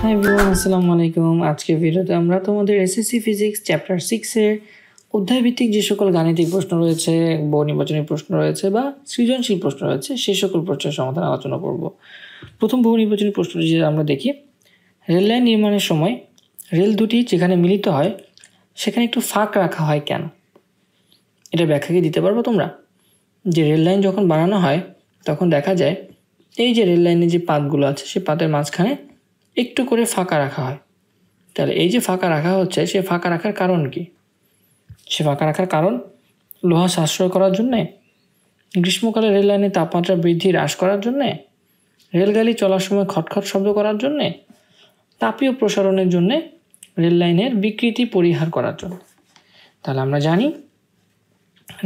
Hi everyone, আসসালামু আলাইকুম। আজকের ভিডিওতে আমরা তোমাদের এসএসসি ফিজিক্স চ্যাপ্টার 6 এর অধ্যায়ভিত্তিক যে সকল গাণিতিক প্রশ্ন রয়েছে, বহু নির্বাচনী প্রশ্ন রয়েছে বা সৃজনশীল প্রশ্ন রয়েছে, সেই সকল প্রশ্নের সমাধান আলোচনা করব। প্রথম বহু নির্বাচনী প্রশ্নটি যে আমরা দেখি, রেল লাইন নির্মাণের সময় রেল দুটি যেখানে মিলিত হয় সেখানে একটু ফাঁক রাখা হয় কেন? এটা ব্যাখ্যা কি দিতে পারবো তোমরা? যে রেল লাইন যখন বানানো হয় তখন দেখা যায় এই যে রেল লাইনের যে পাতগুলো আছে সেই পাতের মাঝখানে একটু করে ফাঁকা রাখা হয়। তাহলে এই যে ফাঁকা রাখা হচ্ছে, সে ফাঁকা রাখার কারণ কি? সে ফাঁকা রাখার কারণ লোহা সাশ্রয় করার জন্যে, গ্রীষ্মকালে রেল লাইনের তাপমাত্রা বৃদ্ধি হ্রাস করার জন্যে, রেলগাড়ি চলার সময় খটখট শব্দ করার জন্যে, তাপীয় প্রসারণের জন্যে, রেল লাইনের বিকৃতি পরিহার করার জন্য। তাহলে আমরা জানি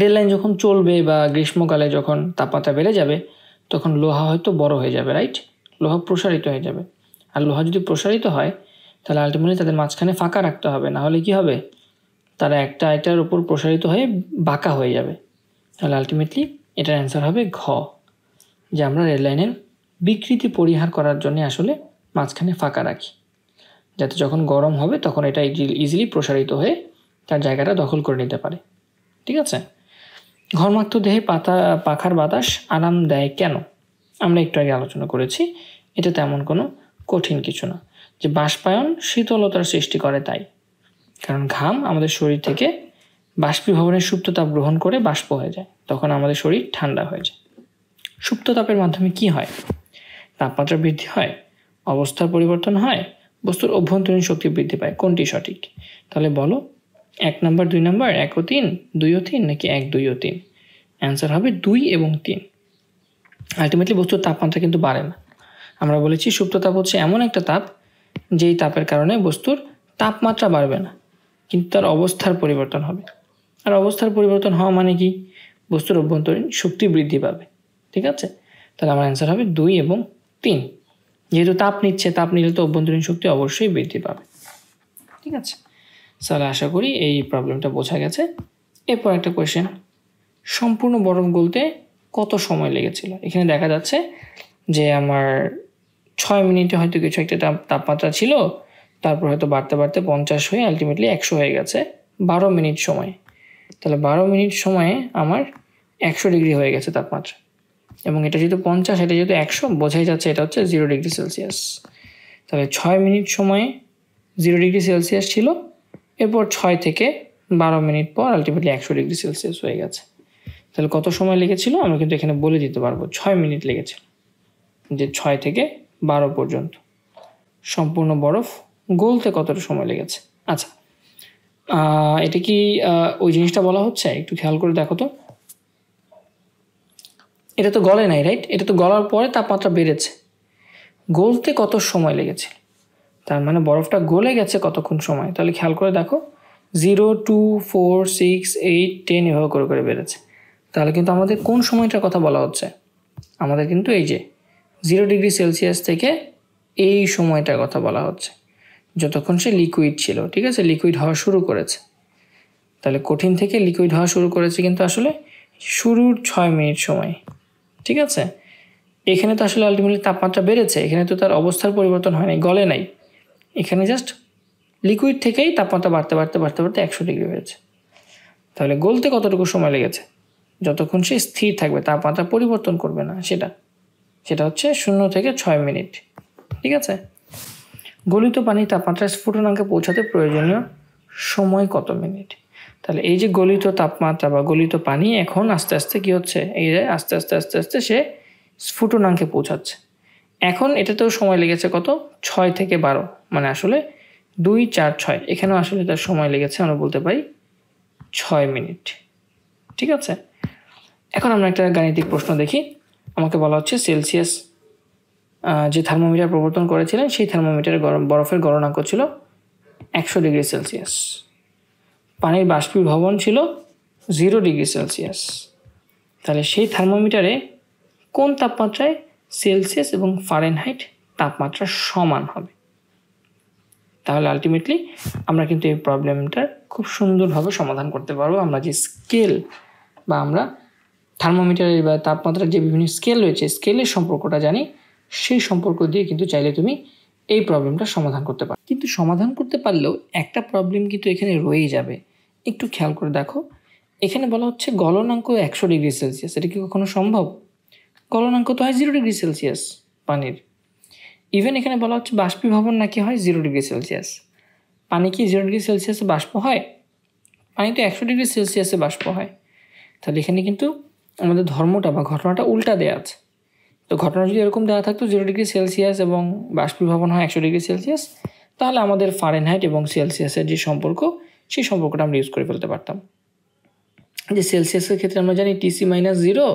রেল লাইন যখন চলবে বা গ্রীষ্মকালে যখন তাপমাত্রা বেড়ে যাবে তখন লোহা হয়তো বড় হয়ে যাবে, রাইট? লোহা প্রসারিত হয়ে যাবে। আর লোহা যদি প্রসারিত হয় তাহলে আলটিমেটলি তাদের মাঝখানে ফাঁকা রাখতে হবে, না হলে কি হবে? তারা একটা এটার উপর প্রসারিত হয়ে বাঁকা হয়ে যাবে। তাহলে আলটিমেটলি এটার অ্যান্সার হবে ঘ, যে আমরা রেল লাইনের বিকৃতি পরিহার করার জন্য আসলে মাঝখানে ফাঁকা রাখি, যাতে যখন গরম হবে তখন এটা ইজিলি প্রসারিত হয়ে তার জায়গাটা দখল করে নিতে পারে। ঠিক আছে? ঘর্মাক্ত দেহে পাখার বাতাস আরাম দেয় কেন? আমরা একটু আগে আলোচনা করেছি, এটা তেমন কোনো কঠিন কিছু না, যে বাষ্পায়ন শীতলতার সৃষ্টি করে তাই। কারণ ঘাম আমাদের শরীর থেকে বাষ্পীভবনের সুপ্ত তাপ গ্রহণ করে বাষ্প হয়ে যায়, তখন আমাদের শরীর ঠান্ডা হয়ে যায়। সুপ্ত তাপের মাধ্যমে কি হয়? তাপমাত্রা বৃদ্ধি হয়, অবস্থার পরিবর্তন হয়, বস্তুর অভ্যন্তরীণ শক্তি বৃদ্ধি পায়। কোনটি সঠিক? তাহলে বলো, 1 নাম্বার 2 নাম্বার 1 ও 3, 2 ও 3 নাকি 1 2 ও 3? অ্যান্সার হবে 2 এবং 3। আলটিমেটলি বস্তুর তাপমাত্রা কিন্তু বাড়ে না। আমরা বলেছি সুপ্ত তাপ হচ্ছে এমন একটা তাপ যেই তাপের কারণে বস্তুর তাপমাত্রা বাড়বে না, কিন্তু তার অবস্থার পরিবর্তন হবে। আর অবস্থার পরিবর্তন হওয়া মানে কি? বস্তুর অভ্যন্তরীণ শক্তি বৃদ্ধি পাবে। ঠিক আছে? তাহলে আমার অ্যান্সার হবে 2 এবং 3। যেহেতু তাপ নিচ্ছে, তাপ নিলে তো অভ্যন্তরীণ শক্তি অবশ্যই বৃদ্ধি পাবে। ঠিক আছে? তাহলে আশা করি এই প্রবলেমটা বোঝা গেছে। এরপর একটা কোয়েশ্চেন, সম্পূর্ণ বরফ গলতে কত সময় লেগেছিল? এখানে দেখা যাচ্ছে যে আমার 6 মিনিটে হয়তো কিছু একটা তাপমাত্রা ছিল, তারপর হয়তো বাড়তে বাড়তে 50 হয়ে আলটিমেটলি 100 হয়ে গেছে 12 মিনিট সময়ে। তাহলে 12 মিনিট সময়ে আমার 100 ডিগ্রি হয়ে গেছে তাপমাত্রা, এবং এটা যেহেতু 50, এটা যেহেতু 100, বোঝাই যাচ্ছে এটা হচ্ছে 0 ডিগ্রি সেলসিয়াস। তাহলে 6 মিনিট সময়ে 0 ডিগ্রি সেলসিয়াস ছিল, এরপর 6 থেকে 12 মিনিট পর আলটিমেটলি 100 ডিগ্রি সেলসিয়াস হয়ে গেছে। তাহলে কত সময় লেগেছিল আমরা কিন্তু এখানে বলে দিতে পারবো, 6 মিনিট লেগেছে, যে 6 থেকে 12 পর্যন্ত সম্পূর্ণ বরফ গলতে কতটা সময় লেগেছে। আচ্ছা, এটা কি ওই জিনিসটা বলা হচ্ছে? একটু খেয়াল করে দেখো তো। এটা তো গলে নাই, রাইট? এটা তো গলার পরে তাপমাত্রা বেড়েছে। গলতে কত সময় লেগেছে, তার মানে বরফটা গলে গেছে কতক্ষণ সময়। তাহলে খেয়াল করে দেখো, 0 2 4 6 8 10 এভাবে করে করে বেড়েছে। তাহলে কিন্তু আমাদের কোন সময়টার কথা বলা হচ্ছে? আমাদের কিন্তু এই যে 0 ডিগ্রি সেলসিয়াস থেকে এই সময়টার কথা বলা হচ্ছে, যতক্ষণ সে লিকুইড ছিল। ঠিক আছে? লিকুইড হওয়া শুরু করেছে। তাহলে কঠিন থেকে লিকুইড হওয়া শুরু করেছে কিন্তু আসলে শুরুর 6 মিনিট সময়। ঠিক আছে? এখানে তো আসলে আলটিমেটলি তাপমাত্রা বেড়েছে, এখানে তো তার অবস্থার পরিবর্তন হয় নাই, গলে নাই। এখানে জাস্ট লিকুইড থেকেই তাপমাত্রা বাড়তে বাড়তে বাড়তে বাড়তে 100 ডিগ্রি হয়েছে। তাহলে গলতে কতটুকু সময় লেগেছে? যতক্ষণ সে স্থির থাকবে, তাপমাত্রা পরিবর্তন করবে না, সেটা হচ্ছে 0 থেকে 6 মিনিট। ঠিক আছে? গলিত পানির তাপমাত্রা স্ফুটনাঙ্কে পৌঁছাতে প্রয়োজনীয় সময় কত মিনিট? তাহলে এই যে গলিত তাপমাত্রা বা গলিত পানি এখন আস্তে আস্তে কি হচ্ছে, এই যে আস্তে আস্তে আস্তে আস্তে সে স্ফুটনাঙ্কে পৌঁছাচ্ছে। এখন এটাতেও সময় লেগেছে কত? 6 থেকে 12, মানে আসলে 2 4 6, এখানেও আসলে তার সময় লেগেছে আমরা বলতে পারি 6 মিনিট। ঠিক আছে? এখন আমরা একটা গাণিতিক প্রশ্ন দেখি। আমাকে বলা হচ্ছে সেলসিয়াস যে থার্মোমিটার প্রবর্তন করেছিলেন সেই থার্মোমিটারের বরফের গলনাঙ্ক ছিল 100 ডিগ্রি সেলসিয়াস, পানির বাষ্পীভবন ছিল 0 ডিগ্রি সেলসিয়াস। তাহলে সেই থার্মোমিটারে কোন তাপমাত্রায় সেলসিয়াস এবং ফারেনহাইট তাপমাত্রা সমান হবে? তাহলে আলটিমেটলি আমরা কিন্তু এই প্রবলেমটার খুব সুন্দরভাবে সমাধান করতে পারবো। আমরা যে স্কেল বা আমরা থার্মোমিটারের বা তাপমাত্রার যে বিভিন্ন স্কেল রয়েছে, স্কেলের সম্পর্কটা জানি, সেই সম্পর্ক দিয়ে কিন্তু চাইলে তুমি এই প্রবলেমটা সমাধান করতে পারো। কিন্তু সমাধান করতে পারলেও একটা প্রবলেম কিন্তু এখানে রয়েই যাবে। একটু খেয়াল করে দেখো, এখানে বলা হচ্ছে গলনাঙ্ক 100 ডিগ্রি সেলসিয়াস। এটা কি কখনো সম্ভব? গলনাঙ্ক তো হয় 0 ডিগ্রি সেলসিয়াস পানির। ইভেন এখানে বলা হচ্ছে বাষ্পীভবন নাকি হয় 0 ডিগ্রি সেলসিয়াস। পানি কি 0 ডিগ্রি সেলসিয়াসে বাষ্প হয়? পানি তো 100 ডিগ্রি সেলসিয়াসে বাষ্প হয়। তাহলে এখানে কিন্তু আমাদের ধর্মটা বা ঘটনাটা উল্টা দেওয়া আছে। তো ঘটনা যদি এরকম দেওয়া থাকতো 0 ডিগ্রি সেলসিয়াস এবং বাষ্পীভবন হয় 100 ডিগ্রি সেলসিয়াস, তাহলে আমাদের ফারেনহাইট এবং সেলসিয়াসের যে সম্পর্ক, সেই সম্পর্কটা আমরা ইউজ করে ফেলতে পারতাম। যে সেলসিয়াসের ক্ষেত্রে আমরা জানি TC minus 0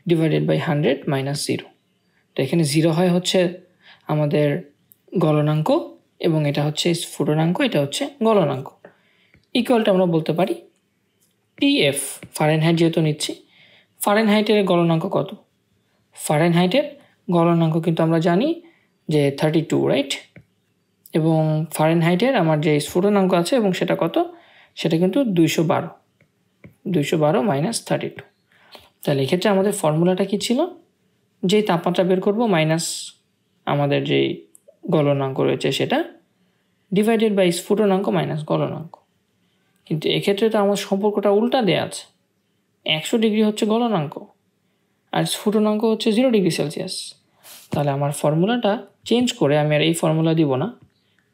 divided by 100 minus 0। তো এখানে 0 হয় হচ্ছে আমাদের গলনাঙ্ক এবং এটা হচ্ছে স্ফুটনাঙ্ক, এটা হচ্ছে গলনাঙ্ক। ইকুয়ালটা আমরা বলতে পারি টিএফ, ফারেনহাইট যেহেতু নিচ্ছি, ফারেনহাইটের গলনাঙ্ক কত? ফারেনহাইটের গলনাঙ্ক কিন্তু আমরা জানি যে 32, রাইট? এবং ফারেনহাইটের আমার যে স্ফুটনাঙ্ক আছে এবং সেটা কত? সেটা কিন্তু 212 মাইনাস 32। তাহলে এক্ষেত্রে আমাদের ফর্মুলাটা কি ছিল? যেই তাপমাত্রা বের করব মাইনাস আমাদের যেই গলনাঙ্ক রয়েছে সেটা, ডিভাইডেড বাই স্ফুটনাঙ্ক মাইনাস গলনাঙ্ক। কিন্তু এক্ষেত্রে তো আমার সম্পর্কটা উল্টা দেওয়া আছে। 100 ডিগ্রি হচ্ছে গলনাঙ্ক আর স্ফুটনাঙ্ক হচ্ছে 0 ডিগ্রি সেলসিয়াস। তাহলে আমার ফর্মুলাটা চেঞ্জ করে, আমি আর এই ফর্মুলা দিব না,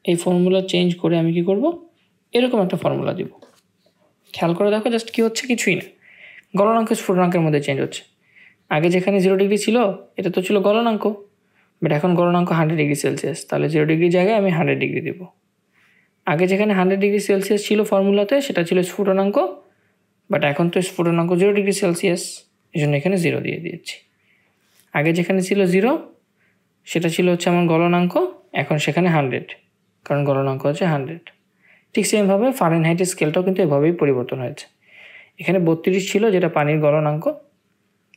এই ফর্মুলা চেঞ্জ করে আমি কি করব? এরকম একটা ফর্মুলা দিব। খেয়াল করে দেখো জাস্ট কী হচ্ছে, কিছুই না, গলনাঙ্ক স্ফুটনাঙ্কের মধ্যে চেঞ্জ হচ্ছে। আগে যেখানে 0 ডিগ্রি ছিল এটা তো ছিল গলনাঙ্ক, বাট এখন গলনাঙ্ক 100 ডিগ্রি সেলসিয়াস। তাহলে 0 ডিগ্রি জায়গায় আমি 100 ডিগ্রি দেব। আগে যেখানে 100 ডিগ্রি সেলসিয়াস ছিল ফর্মুলাতে, সেটা ছিল স্ফুটনাঙ্ক, বাট এখন তো স্ফুটনাঙ্ক 0 ডিগ্রি সেলসিয়াস, এই জন্য এখানে 0 দিয়ে দিয়েছি। আগে যেখানে ছিল 0 সেটা ছিল হচ্ছে আমার গলনাঙ্ক, এখন সেখানে 100, কারণ গলনাঙ্ক হচ্ছে 100। ঠিক সেমভাবে ফারেনহাইটের স্কেলটাও কিন্তু এভাবেই পরিবর্তন হয়েছে। এখানে 32 ছিল যেটা পানির গলনাঙ্ক,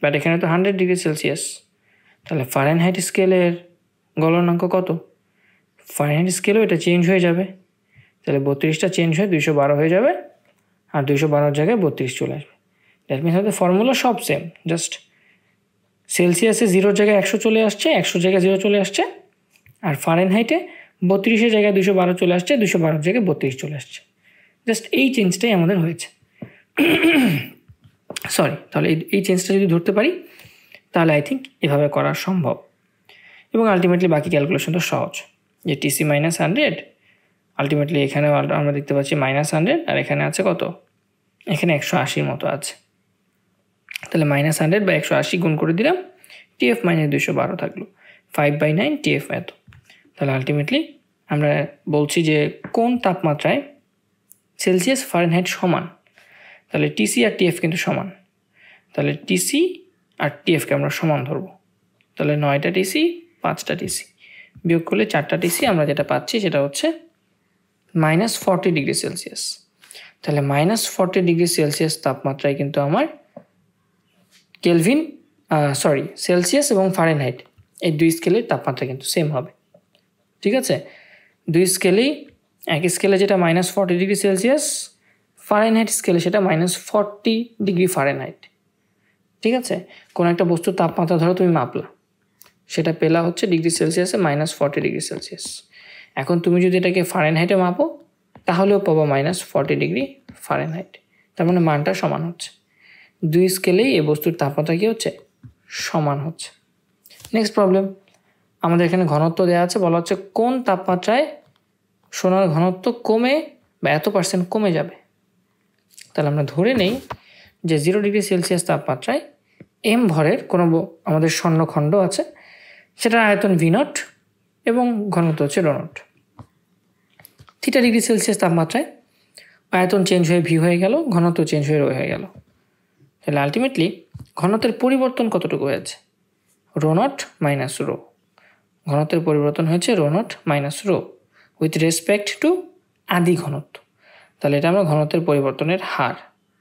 বাট এখানে তো 100 ডিগ্রি সেলসিয়াস। তাহলে ফারেনহাইট স্কেলের গলনাঙ্ক কত? ফারেনহাইট স্কেলেও এটা চেঞ্জ হয়ে যাবে। তাহলে 32টা চেঞ্জ হয়ে 212 হয়ে যাবে, আর 212 জায়গায় 32 চলে আসবে। দ্যাট মিনস আমাদের ফর্মুলা সব সেম, জাস্ট সেলসিয়াসে 0 জায়গায় 100 চলে আসছে, 100 জায়গায় 0 চলে আসছে, আর ফারেনহাইটে 32 জায়গায় 212 চলে আসছে, 212 জায়গায় 32 চলে আসছে। জাস্ট এই চেঞ্জটাই আমাদের হয়েছে। সরি, তাহলে এই চেঞ্জটা যদি ধরতে পারি তাহলে আই থিঙ্ক এভাবে করা সম্ভব। এবং আলটিমেটলি বাকি ক্যালকুলেশন তো সহজ, যে টিসি মাইনাস 100, আলটিমেটলি এখানেও আমরা দেখতে পাচ্ছি মাইনাস 100, আর এখানে আছে কত? এখানে 180 মতো আছে। তাহলে মাইনাস 100 বা 180 গুণ করে দিলাম, টিএফ মাইনাস 212 থাকলো, 5/9 টিএফ এত। তাহলে আলটিমেটলি আমরা বলছি যে কোন তাপমাত্রায় সেলসিয়াস ফারেনহাইট সমান, তাহলে টিসি আর টিএফ কিন্তু সমান। তাহলে টিসি আর টিএফকে আমরা সমান ধরবো। তাহলে 9টা টিসি 5টা টিসি বিয়োগ করলে 4টা টিসি, আমরা যেটা পাচ্ছি সেটা হচ্ছে মাইনাস 40 ডিগ্রি সেলসিয়াস। তাহলে মাইনাস 40 ডিগ্রি সেলসিয়াস তাপমাত্রায় কিন্তু আমার সেলসিয়াস এবং ফারেনহাইট এই দুই স্কেলের তাপমাত্রা কিন্তু সেম হবে। ঠিক আছে, দুই স্কেলেই, এক স্কেলে যেটা মাইনাস 40 ডিগ্রি সেলসিয়াস, ফারেনহাইট স্কেলে সেটা মাইনাস 40 ডিগ্রি ফারেনহাইট। ঠিক আছে, কোনো একটা বস্তুর তাপমাত্রা ধরো তুমি মাপলা, সেটা পেলা হচ্ছে ডিগ্রি সেলসিয়াসে মাইনাস 40 ডিগ্রি সেলসিয়াস। এখন তুমি যদি এটাকে ফারেনহাইটে মাপো তাহলেও পাবো মাইনাস 40 ডিগ্রি ফারেনহাইট। তার মানে মানটা সমান হচ্ছে, দুই স্কেলেই এই বস্তুর তাপমাত্রা কী হচ্ছে? সমান হচ্ছে। নেক্সট প্রবলেম, আমাদের এখানে ঘনত্ব দেওয়া আছে, বলা হচ্ছে কোন তাপমাত্রায় সোনার ঘনত্ব কমে বা এত% কমে যাবে। তাহলে আমরা ধরে নেই যে 0 ডিগ্রি সেলসিয়াস তাপমাত্রায় এম ভরের কোনো আমাদের স্বর্ণখণ্ড আছে, সেটার আয়তন V0 এবং ঘনত্ব হচ্ছে ρ0। θ ডিগ্রি সেলসিয়াস তাপমাত্রায় আয়তন চেঞ্জ হয়ে ভি হয়ে গেল, ঘনত্ব চেঞ্জ হয়ে রো হয়ে গেল। তাহলে আলটিমেটলি ঘনত্বের পরিবর্তন কতটুকু হয়েছে? ρ0 মাইনাস রো। ঘনত্বের পরিবর্তন হয়েছে ρ0 minus rho with respect to আদি ঘনত্ব। তাহলে এটা আমরা ঘনত্বের পরিবর্তনের হার,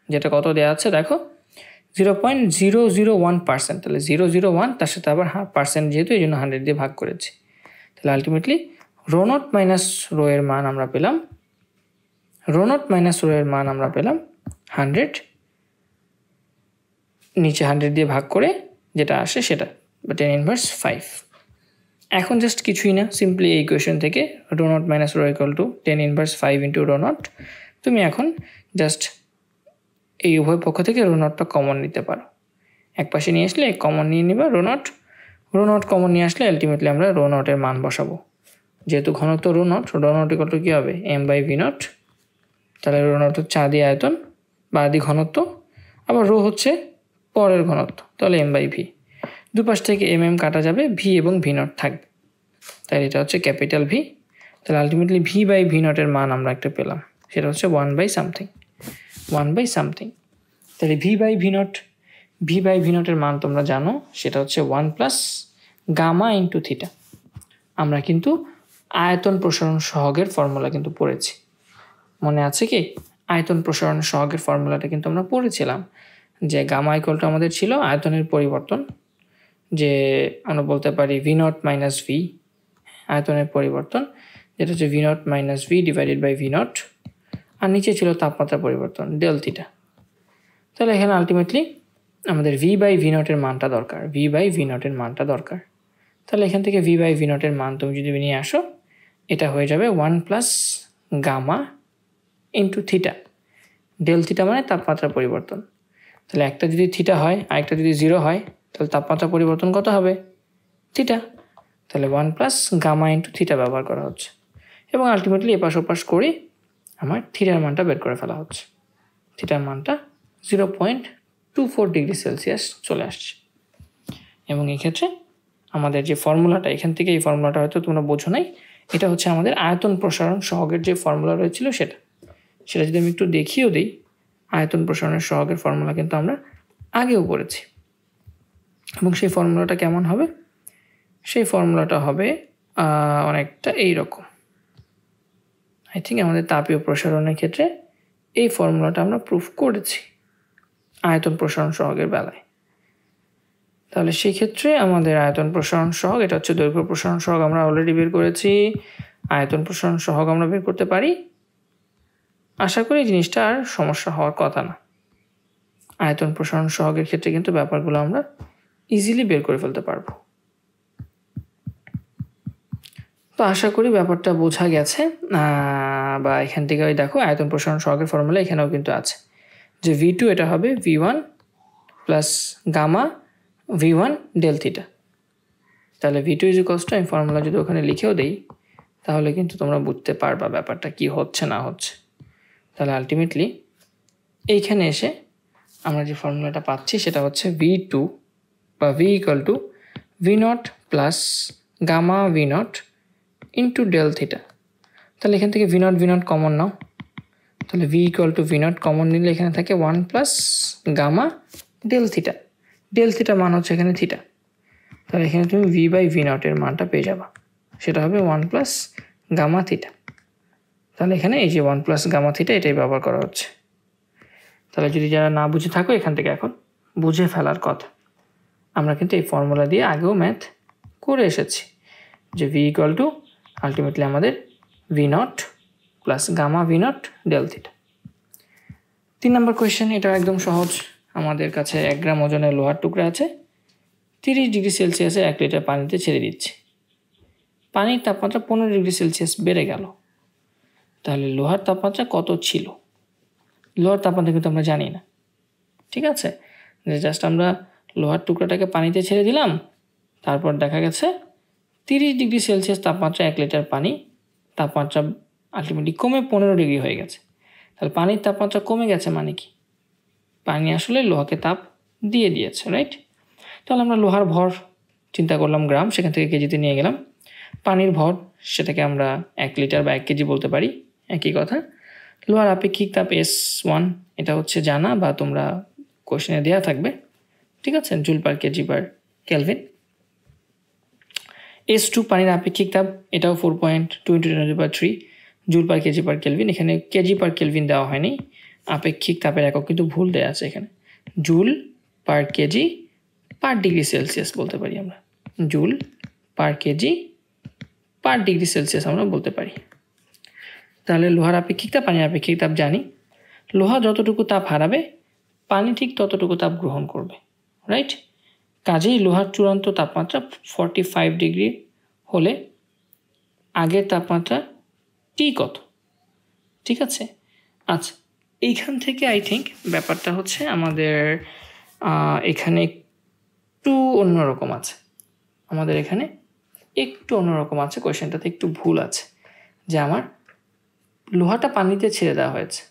যেটা কত দেওয়া আছে দেখো, 0.001%। তাহলে 001 তার সাথে আবার পার্সেন্ট, যেহেতু এই জন্য 100 দিয়ে ভাগ করেছি। তাহলে আলটিমেটলি ρ0 মাইনাস রো এর মান আমরা পেলাম, ρ0 মাইনাস রো এর মান আমরা পেলাম 100, নিচে 100 দিয়ে ভাগ করে যেটা আসে সেটা 10⁻⁵। এখন জাস্ট কিছুই না, সিম্পলি এই ইকুয়েশন থেকে rho naught minus rho equal to 10⁻5 into rho naught. তুমি এখন জাস্ট এই উভয় পক্ষ থেকে রো নটটা কমন নিতে পারো। এক পাশে নিয়ে আসলে কমন নিয়ে নিবা রো নট কমন নিয়ে আসলে আলটিমেটলি আমরা রো নটের মান বসাবো। যেহেতু ঘনত্ব রো নট ইকুয়াল টু কী হবে m/v0। তাহলে রো নট হচ্ছে আদি আয়তন বা আদি ঘনত্ব, আবার রো হচ্ছে পরের ঘনত্ব, তাহলে m/v। দুপাশ থেকে কাটা যাবে, ভি এবং v0 থাকবে, তাই এটা হচ্ছে ক্যাপিটাল ভি। তাহলে আলটিমেটলি v/v0 এর মান আমরা একটা পেলাম, সেটা হচ্ছে 1/something। তাহলে v/v0 এর মান তোমরা জানো, সেটা হচ্ছে 1 প্লাস গামা ইন্টু থিটা। আমরা কিন্তু আয়তন প্রসারণ সহগের ফর্মুলা কিন্তু পড়েছি, মনে আছে কি? আয়তন প্রসারণ সহগের ফর্মুলাটা কিন্তু আমরা পড়েছিলাম, যে গামা ইকুয়াল টু আমাদের ছিল আয়তনের পরিবর্তন, যে আমরা বলতে পারি v0 মাইনাস ভি, আয়তনের পরিবর্তন, যেটা হচ্ছে v0 minus V divided by v0, আর নিচে ছিল তাপমাত্রা পরিবর্তন ডেল থিটা। তাহলে এখানে আলটিমেটলি আমাদের v/v0 এর মানটা দরকার, তাহলে এখান থেকে v/v0 এর মান তুমি যদি নিয়ে আসো, এটা হয়ে যাবে 1 plus gamma into theta. Del theta মানে তাপমাত্রা পরিবর্তন। তাহলে একটা যদি থিটা হয় আর একটা যদি 0 হয়, তাহলে তাপমাত্রা পরিবর্তন কত হবে? থিটা। তাহলে 1 প্লাস গামা ইন্টু থিটা ব্যবহার করা হচ্ছে, এবং আলটিমেটলি এপাশ ওপাশ করে আমার থিটার মানটা বের করে ফেলা হচ্ছে। থিটার মানটা 0.24 ডিগ্রি সেলসিয়াস চলে আসছে। এবং এক্ষেত্রে আমাদের যে ফর্মুলাটা, এখান থেকে এই ফর্মুলাটা হয়তো তোমরা বোঝো নাই, এটা হচ্ছে আমাদের আয়তন প্রসারণ সহগের যে ফর্মুলা রয়েছিল সেটা যদি আমি একটু দেখিয়েও দিই, আয়তন প্রসারণের সহগের ফর্মুলা কিন্তু আমরা আগেও পড়েছি। এবং সেই ফর্মুলাটা কেমন হবে? সেই ফর্মুলাটা হবে অনেকটা এইরকম। আই থিঙ্ক আমাদের তাপীয় প্রসারণের ক্ষেত্রে এই ফর্মুলাটা আমরা প্রুফ করেছি আয়তন প্রসারণ সহগের বেলায়। তাহলে সেই ক্ষেত্রে আমাদের আয়তন প্রসারণ সহগ, এটা হচ্ছে দৈর্ঘ্য প্রসারণ সহগ আমরা অলরেডি বের করেছি, আয়তন প্রসারণ সহগ আমরা বের করতে পারি। আশা করি জিনিসটা আর সমস্যা হওয়ার কথা না। আয়তন প্রসারণ সহগের ক্ষেত্রে কিন্তু ব্যাপারগুলো আমরা ইজিলি বের করে ফেলতে পারবো। তো আশা করি ব্যাপারটা বোঝা গেছে। বা এখান থেকে ওই দেখো আয়তন প্রসারণ সহগের ফর্মুলা এখানেও কিন্তু আছে, যে v2 এটা হবে v1 plus gamma v1 del theta. তাহলে v2 ইজ ইকুয়ালস টু, আমি ফর্মুলা যদি ওখানে লিখেও দেই, তাহলে কিন্তু তোমরা বুঝতে পারবা ব্যাপারটা কি হচ্ছে না হচ্ছে। তাহলে আলটিমেটলি এইখানে এসে আমরা যে ফর্মুলাটা পাচ্ছি সেটা হচ্ছে v2 বা v equal to v0 plus gamma v0 into del theta. তাহলে এখান থেকে v0 কমন নাও, তাহলে v equal to v0 common নিলে এখানে থাকে 1 plus gamma del theta. Del theta মান হচ্ছে এখানে থিটা, তাহলে এখানে তুমি v/v0 এর মানটা পেয়ে যাবা, সেটা হবে 1 প্লাস গামা থিটা। তাহলে এখানে এই যে 1 প্লাস গামা থিটা এটাই ব্যবহার করা হচ্ছে। তাহলে যদি যারা না বুঝে থাকো, এখান থেকে এখন বুঝে ফেলার কথা। আমরা কিন্তু এই ফর্মুলা দিয়ে আগেও ম্যাথ করে এসেছি, যে v ইকুয়াল টু আলটিমেটলি আমাদের v0 plus gamma v0 del theta. 3 নম্বর কোয়েশ্চেন, এটা একদম সহজ। আমাদের কাছে 1 গ্রাম ওজনের লোহার টুকরা আছে, 30 ডিগ্রি সেলসিয়াসে 1 লিটার পানিতে ছেড়ে দিচ্ছে। পানির তাপমাত্রা 15 ডিগ্রি সেলসিয়াস বেড়ে গেল, তাহলে লোহার তাপমাত্রা কত ছিল? লোহার তাপমাত্রা কিন্তু আমরা জানি না, ঠিক আছে? যে জাস্ট আমরা লোহার টুকরাটাকে পানিতে ছেড়ে দিলাম, তারপর দেখা গেছে 30 ডিগ্রি সেলসিয়াস তাপমাত্রা 1 লিটার পানি তাপমাত্রা আলটিমেটলি কমে 15 ডিগ্রি হয়ে গেছে। তাহলে পানির তাপমাত্রা কমে গেছে মানে কি? পানি আসলে লোহাকে তাপ দিয়ে দিয়েছে, রাইট? তাহলে আমরা লোহার ভর চিন্তা করলাম গ্রাম, সেখান থেকে কেজিতে নিয়ে গেলাম। পানির ভর সেটাকে আমরা 1 লিটার বা 1 কেজি বলতে পারি, একই কথা। লোহার আপেক্ষিক তাপ S1, এটা হচ্ছে জানা বা তোমরা কোশ্চেনে দেওয়া থাকবে, ঠিক আছে? Joule per kg per kelvin. S2 পানির আপেক্ষিক তাপ, এটাও 4.2 × 10³ joule per kg per kelvin. এখানে কেজি পার কেলভিন দেওয়া হয়নি, আপেক্ষিক তাপের একক কিন্তু ভুল দেওয়া আছে এখানে। জুল পার কেজি পার ডিগ্রি সেলসিয়াস বলতে পারি আমরা, জুল পার কেজি পার ডিগ্রি সেলসিয়াস আমরা বলতে পারি। তাহলে লোহার আপেক্ষিক তাপ, পানির আপেক্ষিক তাপ জানি। লোহা যতটুকু তাপ হারাবে, পানি ঠিক ততটুকু তাপ গ্রহণ করবে, রাইট? কাজেই লোহার চূড়ান্ত তাপমাত্রা 45 ডিগ্রি হলে আগের তাপমাত্রা টি কত, ঠিক আছে। আচ্ছা, এইখান থেকে আই থিঙ্ক ব্যাপারটা হচ্ছে আমাদের এখানে একটু অন্যরকম আছে, কোয়েশ্চেনটাতে একটু ভুল আছে, যে আমার লোহাটা পানিতে ছেড়ে দেওয়া হয়েছে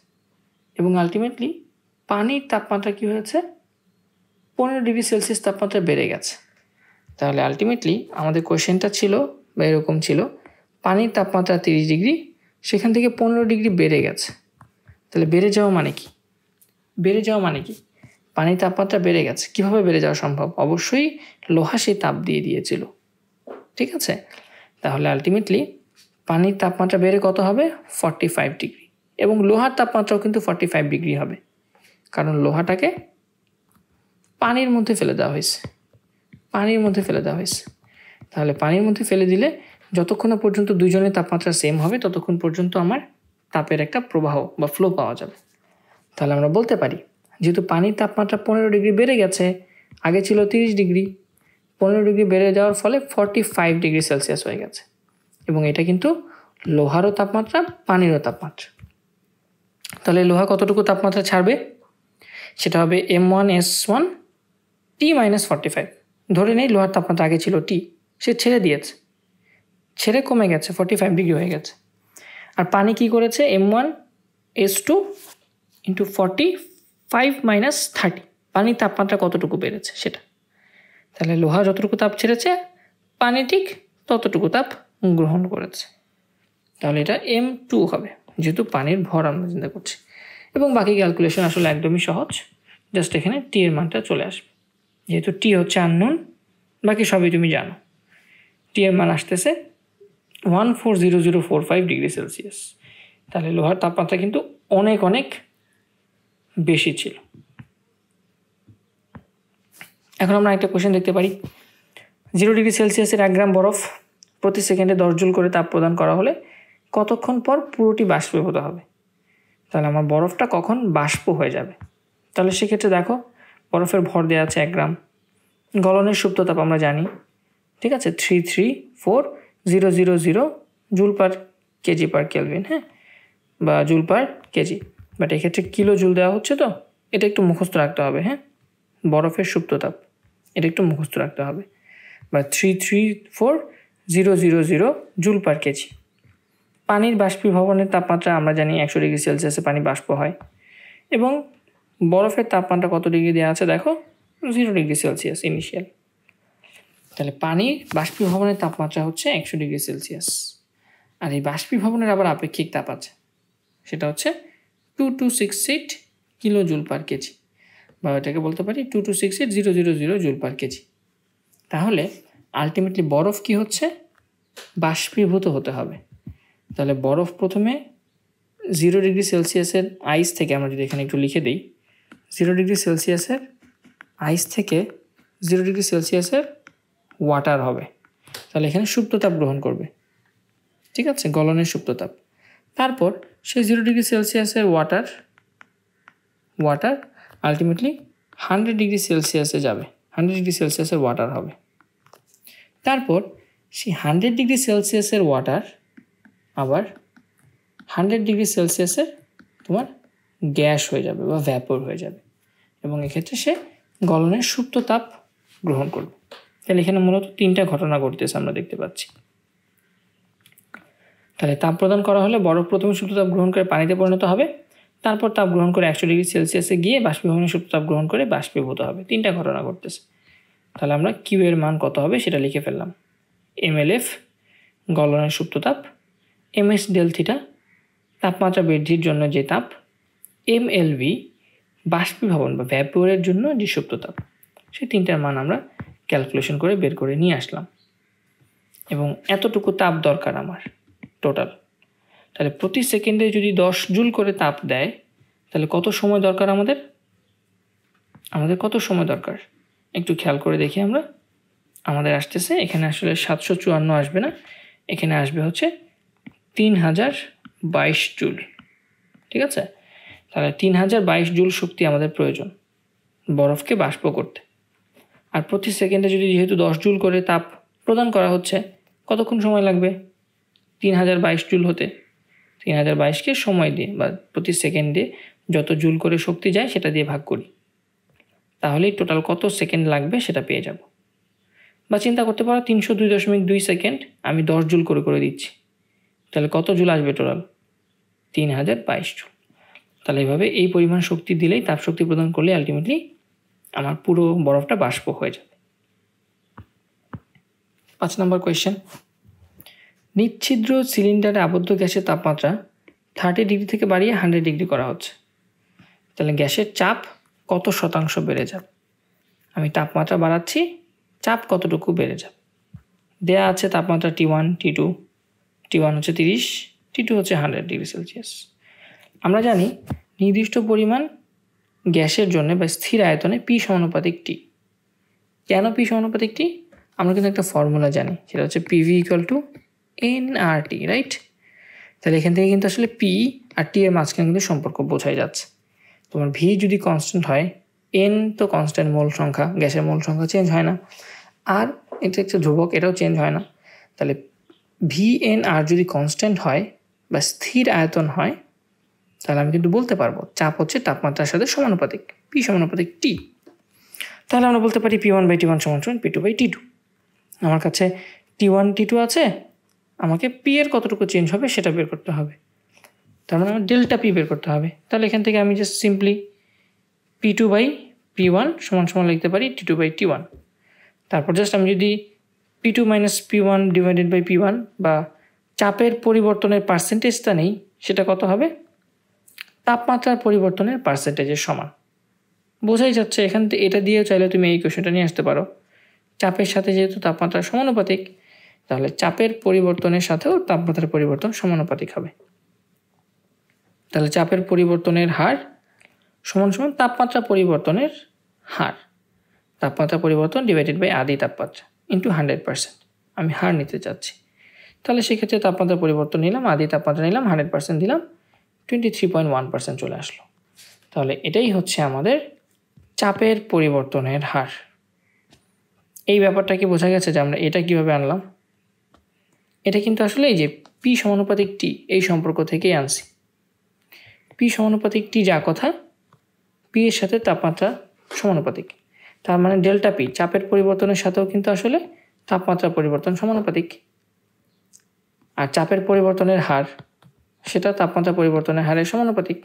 এবং আলটিমেটলি পানির তাপমাত্রা কী হয়েছে, 15 ডিগ্রি সেলসিয়াস তাপমাত্রা বেড়ে গেছে। তাহলে আলটিমেটলি আমাদের কোয়েশ্চেনটা ছিল বা এরকম ছিল, পানির তাপমাত্রা 30 ডিগ্রি, সেখান থেকে 15 ডিগ্রি বেড়ে গেছে। তাহলে বেড়ে যাওয়া মানে কি? পানির তাপমাত্রা বেড়ে গেছে। কীভাবে বেড়ে যাওয়া সম্ভব? অবশ্যই লোহা সেই তাপ দিয়ে দিয়েছিল, ঠিক আছে। তাহলে আলটিমেটলি পানির তাপমাত্রা বেড়ে কত হবে? 45 ডিগ্রি। এবং লোহার তাপমাত্রাও কিন্তু 45 ডিগ্রি হবে, কারণ লোহাটাকে পানির মধ্যে ফেলে দেওয়া হয়েছে। তাহলে পানির মধ্যে ফেলে দিলে যতক্ষণ না পর্যন্ত দুইজনের তাপমাত্রা সেম হবে ততক্ষণ পর্যন্ত আমার তাপের একটা প্রবাহ বা ফ্লো পাওয়া যাবে। তাহলে আমরা বলতে পারি, যেহেতু পানির তাপমাত্রা 15 ডিগ্রি বেড়ে গেছে, আগে ছিল 30 ডিগ্রি, 15 ডিগ্রি বেড়ে যাওয়ার ফলে 45 ডিগ্রি সেলসিয়াস হয়ে গেছে। এবং এটা কিন্তু লোহারও তাপমাত্রা, পানিরও তাপমাত্রা। তাহলে লোহা কতটুকু তাপমাত্রা ছাড়বে? সেটা হবে M1S1 T-45। ধরে নেই লোহার তাপমাত্রা আগে ছিল টি, সে ছেড়ে কমে গেছে, 45 ডিগ্রি হয়ে গেছে। আর পানি কি করেছে? M1S2 × 45 - 30। পানির তাপমাত্রা কতটুকু বেড়েছে সেটা। তাহলে লোহা যতটুকু তাপ ছেড়েছে, পানি ঠিক ততটুকু তাপ গ্রহণ করেছে। তাহলে এটা M2 হবে, যেহেতু পানির ভর আমরা চিন্তা করছি। এবং বাকি ক্যালকুলেশন আসলে একদমই সহজ, জাস্ট এখানে টি এর মানটা চলে আসবে। যেহেতু টি হচ্ছে আননোন, বাকি সবই তুমি জানো। টি এর মান আসতেছে 140045 ডিগ্রি সেলসিয়াস। তাহলে লোহার তাপমাত্রা কিন্তু অনেক অনেক বেশি ছিল। এখন আমরা একটা কোশ্চেন দেখতে পারি, 0 ডিগ্রি সেলসিয়াসের 1 গ্রাম বরফ প্রতি সেকেন্ডে 10 জুল করে তাপ প্রদান করা হলে কতক্ষণ পর পুরোটি বাষ্পীভূত হবে? তাহলে আমার বরফটা কখন বাষ্প হয়ে যাবে? তাহলে সেক্ষেত্রে দেখো, বরফের ভর দেওয়া আছে 1 গ্রাম, গলনের সুপ্ত তাপ আমরা জানি, ঠিক আছে, 334,000 joule per kg per kelvin, হ্যাঁ, বা জুল পার কেজি, বাট এক্ষেত্রে কিলো জুল দেওয়া হচ্ছে, তো এটা একটু মুখস্থ রাখতে হবে। হ্যাঁ, বরফের সুপ্ত তাপ, এটা একটু মুখস্থ রাখতে হবে, বা 334,000 জুল পার কেজি। পানির বাষ্পীভবনের তাপমাত্রা আমরা জানি 100 ডিগ্রি সেলসিয়াসে পানি বাষ্প হয়, এবং বরফের তাপমাত্রা কত ডিগ্রি দেওয়া আছে দেখো, 0 ডিগ্রি সেলসিয়াস ইনিশিয়াল। তাহলে পানির বাষ্পীভবনের তাপমাত্রা হচ্ছে 100 ডিগ্রি সেলসিয়াস। আর এই বাষ্পীভবনের আবার আপেক্ষিক তাপ আছে, সেটা হচ্ছে 2268 কিলো জুল পার কেজি, বা এটাকে বলতে পারি 2268,000 জুল পার কেজি। তাহলে আলটিমেটলি বরফ কি হচ্ছে? বাষ্পীভূত হতে হবে। তাহলে বরফ প্রথমে 0 ডিগ্রি সেলসিয়াসের আইস থেকে, আমরা যদি এখানে একটু লিখে দিই, 0 ডিগ্রি সেলসিয়াসের আইস থেকে 0 ডিগ্রি সেলসিয়াসের ওয়াটার হবে। তাহলে এখানে সুপ্ততাপ গ্রহণ করবে, ঠিক আছে, গলনের সুপ্ততাপ। তারপর সেই 0 ডিগ্রি সেলসিয়াসের ওয়াটার আলটিমেটলি 100 ডিগ্রি সেলসিয়াসে যাবে, 100 ডিগ্রি সেলসিয়াসের ওয়াটার হবে। তারপর সেই 100 ডিগ্রি সেলসিয়াসের ওয়াটার আবার 100 ডিগ্রি সেলসিয়াসের তোমার গ্যাস হয়ে যাবে বা ভ্যাপর হয়ে যাবে, এবং এক্ষেত্রে সে গলনের সুপ্ত তাপ গ্রহণ করবে। তাহলে এখানে মূলত 3টা ঘটনা ঘটতেছে আমরা দেখতে পাচ্ছি। তাহলে তাপ প্রদান করা হলে বরফ প্রথমে সুপ্ত তাপ গ্রহণ করে পানিতে পরিণত হবে, তারপর তাপ গ্রহণ করে 100 ডিগ্রি সেলসিয়াসে গিয়ে বাষ্পীভবনের সুপ্ত তাপ গ্রহণ করে বাষ্পীভূত হবে। 3টা ঘটনা ঘটতেছে। তাহলে আমরা কিউ এর মান কত হবে সেটা লিখে ফেললাম। MLF গলনের সুপ্ত তাপ, MS ডেল থিটা তাপমাত্রা বৃদ্ধির জন্য যে তাপ, MLV বাষ্পীভবন বা ভ্যাপোরের জন্য যে সুপ্ত তাপ। সেই 3টার মান আমরা ক্যালকুলেশন করে বের করে নিয়ে আসলাম, এবং এতটুকু তাপ দরকার আমার টোটাল। তাহলে প্রতি সেকেন্ডে যদি 10 জুল করে তাপ দেয়, তাহলে কত সময় দরকার আমাদের কত সময় দরকার একটু খেয়াল করে দেখি আমরা। আমাদের আসতেছে এখানে আসলে 754 আসবে না, এখানে আসবে হচ্ছে 3022 জুল, ঠিক আছে। তাহলে 3022 জুল শক্তি আমাদের প্রয়োজন বরফকে বাষ্প করতে। আর প্রতি সেকেন্ডে যদি যেহেতু 10 জুল করে তাপ প্রদান করা হচ্ছে, কতক্ষণ সময় লাগবে 3022 জুল হতে? 3022কে সময় দিয়ে বা প্রতি সেকেন্ডে যত জুল করে শক্তি যায় সেটা দিয়ে ভাগ করি, তাহলেই টোটাল কত সেকেন্ড লাগবে সেটা পেয়ে যাব। বা চিন্তা করতে পারো 302.2 সেকেন্ড আমি 10 জুল করে দিচ্ছি, তাহলে কত জুল আসবে টোটাল? 3022 জুল। তাহলে এইভাবে এই পরিমাণ শক্তি দিলেই, তাপ শক্তি প্রদান করলে আলটিমেটলি আমার পুরো বরফটা বাষ্প হয়ে যাবে। 5 নম্বর কোয়েশ্চেন, নিচ্ছিদ্র সিলিন্ডারে আবদ্ধ গ্যাসের তাপমাত্রা 30 ডিগ্রি থেকে বাড়িয়ে 100 ডিগ্রি করা হচ্ছে, তাহলে গ্যাসের চাপ কত শতাংশ বেড়ে যাবে? আমি তাপমাত্রা বাড়াচ্ছি, চাপ কতটুকু বেড়ে যাবে? দেয়া আছে তাপমাত্রা T1 T2, T1 হচ্ছে 30, T2 হচ্ছে 100 ডিগ্রি সেলসিয়াস। আমরা জানি নির্দিষ্ট পরিমাণ গ্যাসের জন্য বা স্থির আয়তনে P সমানুপাতিক T। কেন P সমানুপাতিক T? আমরা কিন্তু একটা ফর্মুলা জানি, সেটা হচ্ছে PV = nRT, রাইট? তাহলে এখান থেকে কিন্তু আসলে P আর T এর মাঝখানে কিন্তু সম্পর্ক বোঝাই যাচ্ছে। তোমার V যদি কনস্ট্যান্ট হয়, N তো কনস্ট্যান্ট মোল সংখ্যা, গ্যাসের মোল সংখ্যা চেঞ্জ হয় না, আর এটা একটা ধ্রুবক, এটাও চেঞ্জ হয় না। তাহলে VNR যদি কনস্ট্যান্ট হয় বা স্থির আয়তন হয়, তাহলে আমি কিন্তু বলতে পারবো চাপ হচ্ছে তাপমাত্রার সাথে সমানুপাতিক, P সমানুপাতিক T। তাহলে আমরা বলতে পারি P1/T1 = P2/T2। আমার কাছে T1 T2 আছে, আমাকে P এর কতটুকু চেঞ্জ হবে সেটা বের করতে হবে, তার মানে আমার ডেল্টা P বের করতে হবে। তাহলে এখান থেকে আমি জাস্ট সিম্পলি P2/P1 সমান লিখতে পারি T2/T1। তারপর জাস্ট আমি যদি P2 - P1 / P1 বা চাপের পরিবর্তনের পার্সেন্টেজটা নেই, সেটা কত হবে? তাপমাত্রার পরিবর্তনের পার্সেন্টেজের সমান। বোঝাই যাচ্ছে এখান থেকে, এটা দিয়েও চাইলে তুমি এই কোশ্চেনটা নিয়ে আসতে পারো। চাপের সাথে যেহেতু তাপমাত্রা সমানুপাতিক, তাহলে চাপের পরিবর্তনের সাথেও তাপমাত্রার পরিবর্তন সমানুপাতিক হবে। তাহলে চাপের পরিবর্তনের হার সমান তাপমাত্রা পরিবর্তনের হার, তাপমাত্রা পরিবর্তন / আদি তাপমাত্রা ইন্টু 100%। আমি হার নিতে চাচ্ছি, তাহলে সেক্ষেত্রে তাপমাত্রা পরিবর্তন নিলাম, আদি তাপমাত্রা নিলাম, 100% দিলাম, 23.1% চলে আসলো। তাহলে এটাই হচ্ছে আমাদের চাপের পরিবর্তনের হার। এই ব্যাপারটা কি বোঝা গেছে যে আমরা এটা কিভাবে আনলাম? এটা কিন্তু আসলে এই যে P সমানুপাতিক T এই সম্পর্ক থেকেই আনছি। P সমানুপাতিক T যা কথা, P এর সাথে তাপমাত্রা সমানুপাতিক, তার মানে ডেল্টা P চাপের পরিবর্তনের সাথেও কিন্তু আসলে তাপমাত্রা পরিবর্তন সমানুপাতিক। আর চাপের পরিবর্তনের হার, সেটা তাপমাত্রা পরিবর্তনের হারের সমানুপাতিক।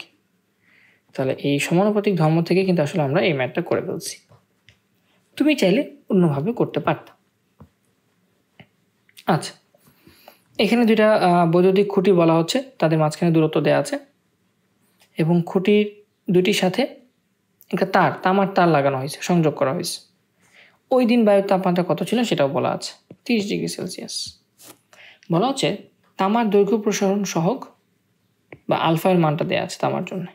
তাহলে এই সমানুপাতিক ধর্ম থেকে কিন্তু আসলে আমরা এই ম্যাথটা করে ফেলছি। তুমি চাইলে অন্যভাবে করতে পারত। আচ্ছা, এখানে দুইটা বৈদ্যুতিক খুঁটি বলা হচ্ছে, তাদের মাঝখানে দূরত্ব দেওয়া আছে এবং খুঁটির দুটির সাথে একটা তামার তার লাগানো হয়েছে, সংযোগ করা হয়েছে। ওই দিন বায়ুর তাপমাত্রা কত ছিল সেটাও বলা আছে, 30 ডিগ্রি সেলসিয়াস। বলা হচ্ছে তামার দৈর্ঘ্য প্রসারণ সহগ বা আলফার মানটা দেওয়া আছে তামার জন্য।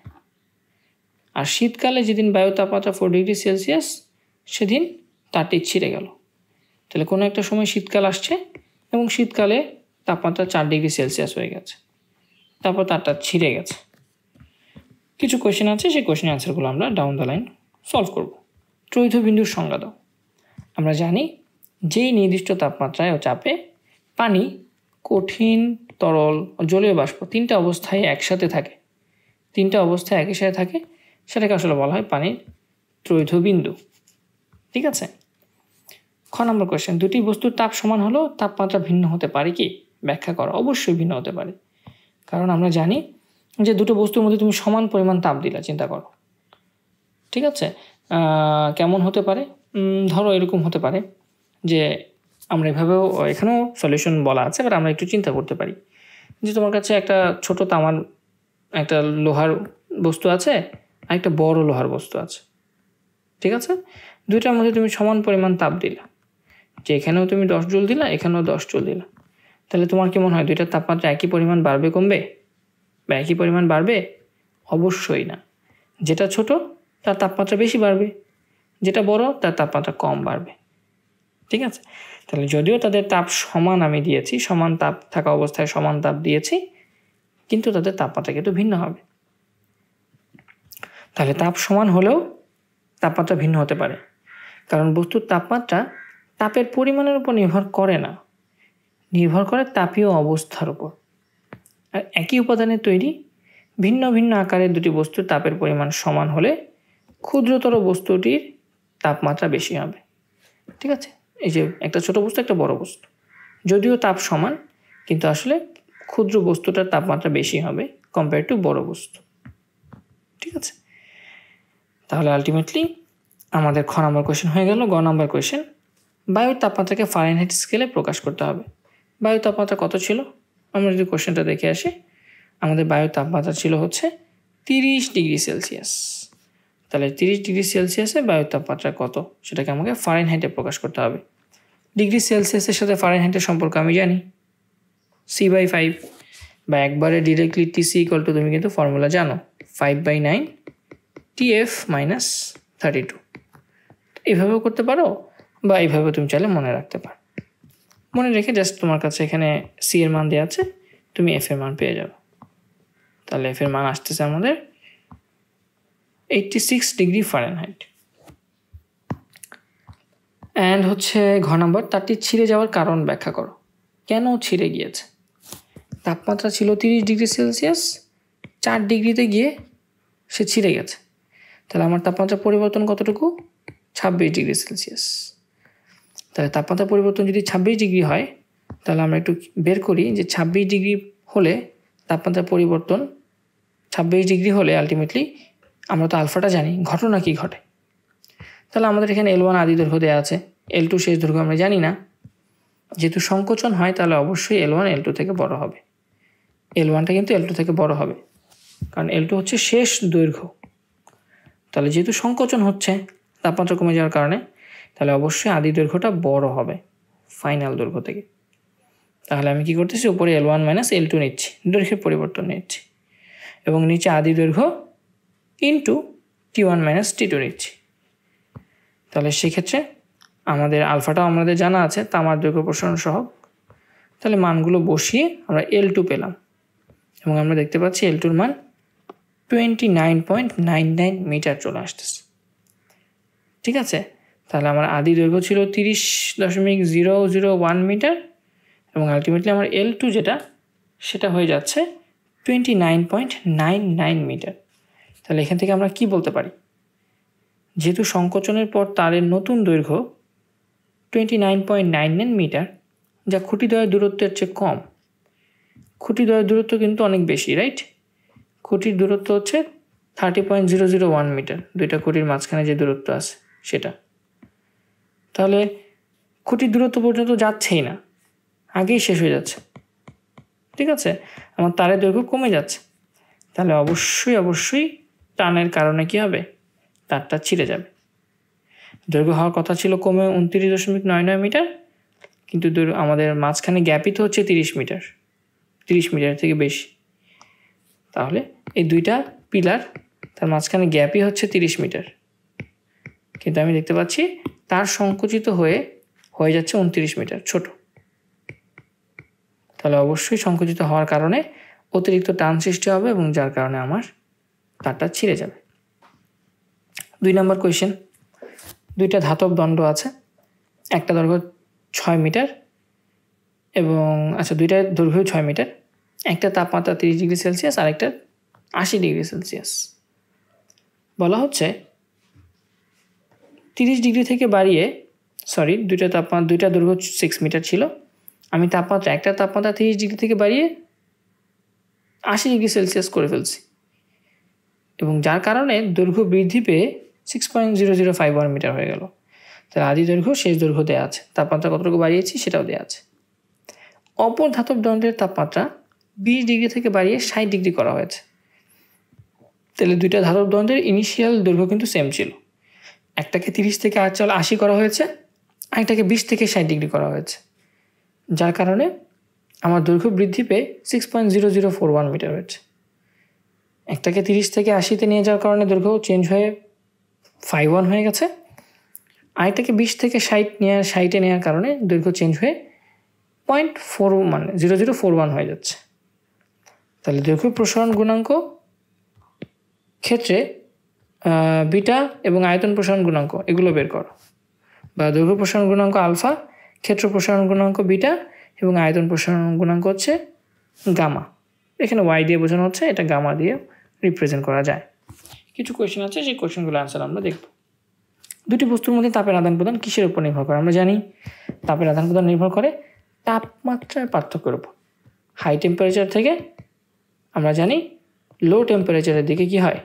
আর শীতকালে যেদিন বায়ুর তাপমাত্রা 4 ডিগ্রি সেলসিয়াস, সেদিন তারটি ছিঁড়ে গেল। তাহলে কোনো একটা সময় শীতকাল আসছে এবং শীতকালে তাপমাত্রা 4 ডিগ্রি সেলসিয়াস হয়ে গেছে, তারপর তারটা ছিঁড়ে গেছে। কিছু কোয়েশ্চেন আছে, সেই কোয়েশ্চেনের আনসারগুলো আমরা ডাউন দ্য লাইন সলভ করব। ত্রৈধ বিন্দুর সংজ্ঞা দাও। আমরা জানি যেই নির্দিষ্ট তাপমাত্রায় ও চাপে পানি, কঠিন, তরল ও জলীয় বাষ্প তিনটা অবস্থায় একসাথে থাকে, একই সাথে থাকে, সেটাকে আসলে বলা হয় পানির ত্রৈধ বিন্দু। ঠিক আছে। খ নম্বর কোয়েশ্চেন, দুটি বস্তুর তাপ সমান হলেও তাপমাত্রা ভিন্ন হতে পারে কি? ব্যাখ্যা করো। অবশ্যই ভিন্ন হতে পারে, কারণ আমরা জানি যে দুটো বস্তুর মধ্যে তুমি সমান পরিমাণ তাপ দিলা, চিন্তা করো। ঠিক আছে, কেমন হতে পারে? ধরো এরকম হতে পারে যে আমরা এভাবেও, এখানেও সলিউশন বলা আছে, বাট আমরা একটু চিন্তা করতে পারি যে তোমার কাছে একটা ছোট তামার একটা লোহার বস্তু আছে আর একটা বড় লোহার বস্তু আছে। ঠিক আছে, দুইটার মধ্যে তুমি সমান পরিমাণ তাপ দিলা, যে এখানেও তুমি 10 জুল দিলা, এখানেও 10 জুল দিলা। তাহলে তোমার কি মনে হয় দুইটার তাপমাত্রা একই পরিমাণ বাড়বে কমবে বা একই পরিমাণ বাড়বে? অবশ্যই না। যেটা ছোট তার তাপমাত্রা বেশি বাড়বে, যেটা বড় তার তাপমাত্রা কম বাড়বে। ঠিক আছে, তাহলে যদিও তাদের তাপ সমান আমি দিয়েছি, সমান তাপ থাকা অবস্থায় সমান তাপ দিয়েছি, কিন্তু তাদের তাপমাত্রা কিন্তু ভিন্ন হবে। তাহলে তাপ সমান হলেও তাপমাত্রা ভিন্ন হতে পারে, কারণ বস্তুর তাপমাত্রা তাপের পরিমাণের উপর নির্ভর করে না, নির্ভর করে তাপীয় অবস্থার উপর। আর একই উপাদানের তৈরি ভিন্ন ভিন্ন আকারের দুটি বস্তুর তাপের পরিমাণ সমান হলে ক্ষুদ্রতর বস্তুটির তাপমাত্রা বেশি হবে। ঠিক আছে, এই যে একটা ছোট বস্তু একটা বড় বস্তু, যদিও তাপ সমান কিন্তু আসলে ক্ষুদ্র বস্তুটার তাপমাত্রা বেশি হবে কম্পেয়ার টু বড় বস্তু। ঠিক আছে, তাহলে আলটিমেটলি আমাদের খ নম্বর কোয়েশ্চেন হয়ে গেল। গ নম্বর কোয়েশ্চেন, বায়ুর তাপমাত্রাকে ফারেনহাইট স্কেলে প্রকাশ করতে হবে। বায়ুর তাপমাত্রা কত ছিল? আমরা যদি কোয়েশ্চেনটা দেখে আসি, আমাদের বায়ুর তাপমাত্রা ছিল হচ্ছে 30 ডিগ্রি সেলসিয়াস। তাহলে 30 ডিগ্রি সেলসিয়াসে বায়ুর তাপমাত্রা কত সেটাকে আমাকে ফারেনহাইটে প্রকাশ করতে হবে। ডিগ্রি সেলসিয়াসের সাথে ফারেনহাইটের সম্পর্ক আমি জানি, C/5, বা একবারে ডিরেক্টলি TC = তুমি কিন্তু ফর্মুলা জানো, 5/9 TF-32। এইভাবেও করতে পারো বা এইভাবে তুমি চাইলে মনে রাখতে পারো। মনে রেখে জাস্ট তোমার কাছে এখানে C এর মান দেওয়া আছে, তুমি F এর মান পেয়ে যাবে। তাহলে F এর মান আসতেছে আমাদের 86 ডিগ্রি ফারেনহাইট। অ্যান্ড হচ্ছে ঘ নম্বর, তারটি ছিঁড়ে যাওয়ার কারণ ব্যাখ্যা করো। কেন ছিঁড়ে গিয়েছে? তাপমাত্রা ছিল 30 ডিগ্রি সেলসিয়াস, 4 ডিগ্রিতে গিয়ে সে ছিঁড়ে গেছে। তাহলে আমার তাপমাত্রা পরিবর্তন কতটুকু? 26 ডিগ্রি সেলসিয়াস। তাহলে তাপমাত্রা পরিবর্তন যদি 26 ডিগ্রি হয়, তাহলে আমরা একটু বের করি যে 26 ডিগ্রি হলে তাপমাত্রা পরিবর্তন 26 ডিগ্রি হলে আলটিমেটলি আমরা তো আলফাটা জানি, ঘটনা কি ঘটে। তাহলে আমাদের এখানে L1 আদি দৈর্ঘ্য দেওয়া আছে, L2 শেষ দৈর্ঘ্য আমরা জানি না। যেহেতু সংকোচন হয় তাহলে অবশ্যই L1 L2 থেকে বড় হবে। L1টা কিন্তু L2 থেকে বড় হবে, কারণ L2 হচ্ছে শেষ দৈর্ঘ্য। তাহলে যেহেতু সংকোচন হচ্ছে তাপমাত্রা কমে যাওয়ার কারণে, তাহলে অবশ্যই আদি দৈর্ঘ্যটা বড় হবে ফাইনাল দৈর্ঘ্য থেকে। তাহলে আমি কি করতেছি, উপরে L1 - L2 নিচ্ছি, দৈর্ঘ্যের পরিবর্তন নিচ্ছি, এবং নিচে আদি দৈর্ঘ্য ইন্টু T1 - T2 নিচ্ছি। তাহলে সেক্ষেত্রে আমাদের আলফাটাও আমাদের জানা আছে, তামার দৈর্ঘ্য প্রসারণ সহগ। তাহলে মানগুলো বসিয়ে আমরা L2 পেলাম, এবং আমরা দেখতে পাচ্ছি L2-র মান 29.99 মিটার চলে আসতেছে। ঠিক আছে, তাহলে আমার আদি দৈর্ঘ্য ছিল 30.001 মিটার, এবং আলটিমেটলি আমার L2 যেটা সেটা হয়ে যাচ্ছে 29.99 মিটার। তাহলে এখান থেকে আমরা কি বলতে পারি, যেহেতু সংকোচনের পর তারের নতুন দৈর্ঘ্য 29.99 মিটার, যা খুঁটিদ্বয়ের দূরত্বের চেয়ে কম। খুঁটিদ্বয়ের দূরত্ব কিন্তু অনেক বেশি, রাইট? খুঁটির দূরত্ব হচ্ছে 30.001 মিটার, দুইটা খুঁটির মাঝখানে যে দূরত্ব আছে সেটা। তাহলে খুঁটির দূরত্ব পর্যন্ত যাচ্ছেই না, আগেই শেষ হয়ে যাচ্ছে। ঠিক আছে, আমার তারের দৈর্ঘ্য কমে যাচ্ছে। তাহলে অবশ্যই টানের কারণে কি হবে, তারটা ছিঁড়ে যাবে। দৈর্ঘ্য হওয়ার কথা ছিল কমে 29.99 মিটার, কিন্তু আমাদের মাঝখানে গ্যাপই তো হচ্ছে 30 মিটার, 30 মিটার থেকে বেশি। তাহলে এই দুইটা পিলার, তার মাঝখানে গ্যাপই হচ্ছে 30 মিটার, কিন্তু আমি দেখতে পাচ্ছি তার সংকুচিত হয়ে যাচ্ছে 29 মিটার, ছোট। তাহলে অবশ্যই সংকুচিত হওয়ার কারণে অতিরিক্ত টান সৃষ্টি হবে, এবং যার কারণে আমার তারটা ছিঁড়ে যাবে। 2 নম্বর কোয়েশ্চেন, দুইটা ধাতব দণ্ড আছে, একটা দৈর্ঘ্য 6 মিটার এবং দুইটার দৈর্ঘ্য 6 মিটার, একটা তাপমাত্রা 30 ডিগ্রি সেলসিয়াস আর একটা 80 ডিগ্রি সেলসিয়াস। বলা হচ্ছে 30 ডিগ্রি থেকে বাড়িয়ে দুইটা দৈর্ঘ্য 6 মিটার ছিল, আমি একটা তাপমাত্রা 30 ডিগ্রি থেকে বাড়িয়ে 80 ডিগ্রি সেলসিয়াস করে ফেলছি, এবং যার কারণে দৈর্ঘ্য বৃদ্ধি পেয়ে 6.0051 মিটার হয়ে গেল। তাহলে আদি দৈর্ঘ্য শেষ দৈর্ঘ্য দেওয়া আছে, তাপমাত্রা কতটুকু বাড়িয়েছি সেটাও দেওয়া আছে। অপর ধাতব দণ্ডের তাপমাত্রা 20 ডিগ্রি থেকে বাড়িয়ে 60 ডিগ্রি করা হয়েছে। তাহলে দুইটা ধাতব দণ্ডের ইনিশিয়াল দৈর্ঘ্য কিন্তু সেম ছিল, একটাকে 30 থেকে 80 করা হয়েছে, আরেকটাকে 20 থেকে 60 ডিগ্রি করা হয়েছে, যার কারণে আমার দৈর্ঘ্য বৃদ্ধি পেয়ে 6.0041 মিটার হয়েছে। একটাকে 30 থেকে 80-তে নিয়ে যাওয়ার কারণে দৈর্ঘ্য চেঞ্জ হয়ে 51 হয়ে গেছে, আরেকটাকে 20 থেকে 60-এ নেওয়ার কারণে দৈর্ঘ্য চেঞ্জ হয়ে 0041 হয়ে যাচ্ছে। তাহলে দৈর্ঘ্য প্রসারণ গুণাঙ্ক ক্ষেত্রে বিটা এবং আয়তন প্রসারণ গুণাঙ্ক এগুলো বের করো, বা দৈর্ঘ্য প্রসারণ গুণাঙ্ক আলফা, ক্ষেত্র প্রসারণ গুণাঙ্ক বিটা এবং আয়তন প্রসারণ গুণাঙ্ক হচ্ছে গামা। এখানে ওয়াই দিয়ে বোঝানো হচ্ছে, এটা গামা দিয়ে রিপ্রেজেন্ট করা যায়। কিছু কোয়েশ্চেন আছে, সেই কোয়েশ্চেনগুলো আনসার আমরা দেখব। দুটি বস্তুর মধ্যে তাপের আদান প্রদান কিসের উপর নির্ভর করে? আমরা জানি তাপের আদান প্রদান নির্ভর করে তাপমাত্রার পার্থক্যের উপর। হাই টেম্পারেচার থেকে আমরা জানি লো টেম্পারেচারের দিকে কি হয়,